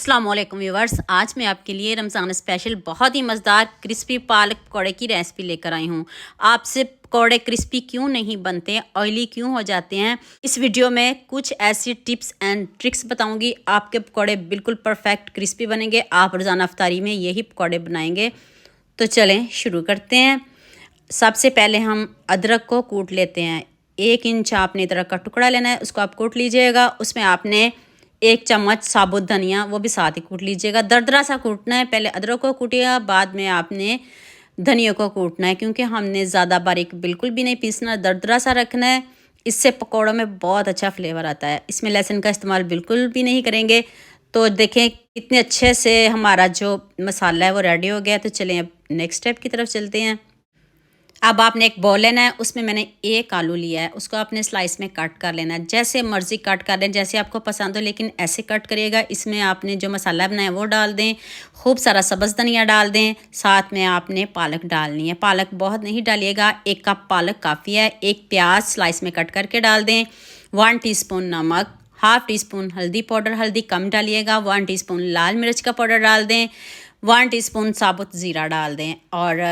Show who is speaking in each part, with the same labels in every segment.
Speaker 1: अस्सलाम वालेकुम व्यूवर्स, आज मैं आपके लिए रमज़ान स्पेशल बहुत ही मज़ेदार क्रिस्पी पालक पकौड़े की रेसिपी लेकर आई हूँ। आपसे पकौड़े क्रिस्पी क्यों नहीं बनते, ऑयली क्यों हो जाते हैं, इस वीडियो में कुछ ऐसी टिप्स एंड ट्रिक्स बताऊँगी। आपके पकौड़े बिल्कुल परफेक्ट क्रिस्पी बनेंगे। आप रोज़ाना अफ्तारी में यही पकौड़े बनाएंगे। तो चलें शुरू करते हैं। सबसे पहले हम अदरक को कूट लेते हैं। 1 इंच आपने अदरक का टुकड़ा लेना है, उसको आप कूट लीजिएगा। उसमें आपने 1 चम्मच साबुत धनिया वो भी साथ ही कूट लीजिएगा। दरदरा सा कूटना है, पहले अदरक को कूटिएगा, बाद में आपने धनिया को कूटना है, क्योंकि हमने ज़्यादा बारीक बिल्कुल भी नहीं पीसना, दरदरा सा रखना है। इससे पकौड़ों में बहुत अच्छा फ्लेवर आता है। इसमें लहसुन का इस्तेमाल बिल्कुल भी नहीं करेंगे। तो देखें कितने अच्छे से हमारा जो मसाला है वो रेडी हो गया। तो चलें अब नेक्स्ट स्टेप की तरफ चलते हैं। अब आपने एक बॉल लेना है, उसमें मैंने 1 आलू लिया है, उसको आपने स्लाइस में कट कर लेना है। जैसे मर्ज़ी कट कर लें, जैसे आपको पसंद हो, लेकिन ऐसे कट करिएगा। इसमें आपने जो मसाला बनाया वो डाल दें, खूब सारा सब्ज़ धनिया डाल दें, साथ में आपने पालक डालनी है। पालक बहुत नहीं डालिएगा, 1 कप पालक काफ़ी है। 1 प्याज स्लाइस में कट करके डाल दें। 1 टीस्पून नमक, हाफ़ टी स्पून हल्दी पाउडर, हल्दी कम डालिएगा। 1 टीस्पून लाल मिर्च का पाउडर डाल दें। 1 टीस्पून साबुत ज़ीरा डाल दें। और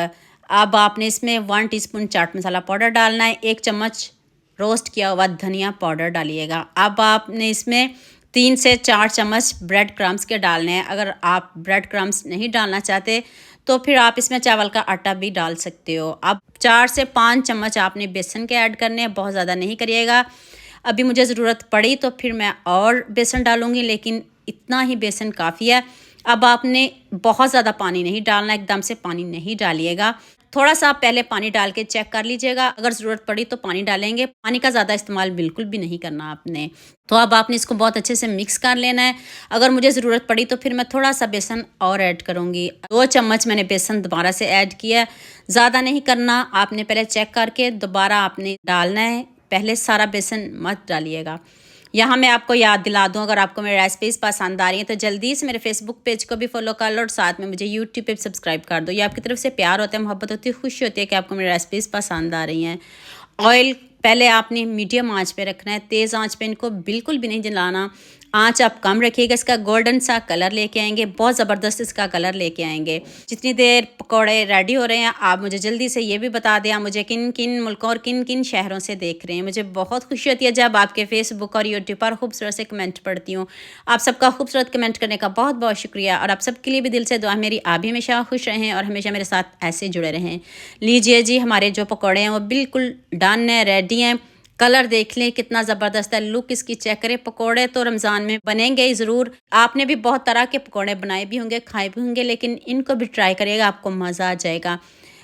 Speaker 1: अब आपने इसमें 1 टीस्पून चाट मसाला पाउडर डालना है। 1 चम्मच रोस्ट किया हुआ धनिया पाउडर डालिएगा। अब आपने इसमें 3 से 4 चम्मच ब्रेड क्रम्स के डालने हैं। अगर आप ब्रेड क्रम्स नहीं डालना चाहते तो फिर आप इसमें चावल का आटा भी डाल सकते हो। अब 4 से 5 चम्मच आपने बेसन के ऐड करने हैं, बहुत ज़्यादा नहीं करिएगा। अभी मुझे ज़रूरत पड़ी तो फिर मैं और बेसन डालूँगी, लेकिन इतना ही बेसन काफ़ी है। अब आपने बहुत ज़्यादा पानी नहीं डालना, एकदम से पानी नहीं डालिएगा। थोड़ा सा आप पहले पानी डाल के चेक कर लीजिएगा, अगर ज़रूरत पड़ी तो पानी डालेंगे। पानी का ज़्यादा इस्तेमाल बिल्कुल भी नहीं करना आपने। तो अब आपने इसको बहुत अच्छे से मिक्स कर लेना है। अगर मुझे ज़रूरत पड़ी तो फिर मैं थोड़ा सा बेसन और ऐड करूँगी। 2 चम्मच मैंने बेसन दोबारा से ऐड किया। ज़्यादा नहीं करना, आपने पहले चेक करके दोबारा आपने डालना है। पहले सारा बेसन मत डालिएगा। यहाँ मैं आपको याद दिला दूँ, अगर आपको मेरी रेसिपीज़ पसंद आ रही हैं तो जल्दी से मेरे फेसबुक पेज को भी फॉलो कर लो और साथ में मुझे यूट्यूब पे सब्सक्राइब कर दो। ये आपकी तरफ से प्यार होता है, मोहब्बत होती है, खुशी होती है कि आपको मेरी रेसिपीज़ पसंद आ रही हैं। ऑयल पहले आपने मीडियम आंच पे रखना है, तेज़ आंच पे इनको बिल्कुल भी नहीं जलाना। आंच आप कम रखिएगा, इसका गोल्डन सा कलर लेके आएंगे, बहुत ज़बरदस्त इसका कलर लेके आएंगे। जितनी देर पकौड़े रेडी हो रहे हैं, आप मुझे जल्दी से ये भी बता दें आप मुझे किन किन मुल्कों और किन किन शहरों से देख रहे हैं। मुझे बहुत खुशी होती है जब आपके फेसबुक और यूट्यूब पर खूबसूरत से कमेंट पढ़ती हूँ। आप सबका खूबसूरत कमेंट करने का बहुत बहुत शुक्रिया, और आप सबके लिए भी दिल से दुआ मेरी, आप भी हमेशा खुश रहें और हमेशा मेरे साथ ऐसे जुड़े रहें। लीजिए जी, हमारे जो पकौड़े हैं वो बिल्कुल डन है, रेडी हैं। कलर देख लें कितना ज़बरदस्त है, लुक इसकी चेक करें। पकोड़े तो रमज़ान में बनेंगे ही ज़रूर। आपने भी बहुत तरह के पकोड़े बनाए भी होंगे, खाए भी होंगे, लेकिन इनको भी ट्राई करिएगा, आपको मज़ा आ जाएगा।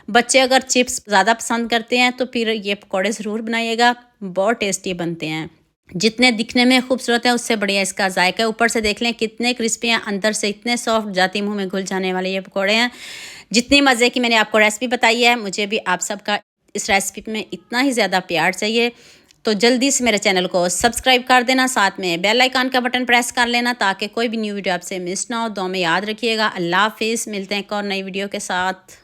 Speaker 1: बच्चे अगर चिप्स ज़्यादा पसंद करते हैं तो फिर ये पकोड़े ज़रूर बनाइएगा, बहुत टेस्टी बनते हैं। जितने दिखने में खूबसूरत है उससे बढ़िया इसका जायका है। ऊपर से देख लें कितने क्रिस्पी हैं, अंदर से इतने सॉफ्ट, जाती मुँह में घुल जाने वाले ये पकोड़े हैं। जितनी मज़े की मैंने आपको रेसिपी बताई है, मुझे भी आप सबका इस रेसिपी में इतना ही ज़्यादा प्यार चाहिए। तो जल्दी से मेरे चैनल को सब्सक्राइब कर देना, साथ में बेल आइकन का बटन प्रेस कर लेना ताकि कोई भी न्यू वीडियो आपसे मिस ना हो। दुआ में याद रखिएगा। अल्लाह हाफिज़, मिलते हैं एक और नई वीडियो के साथ।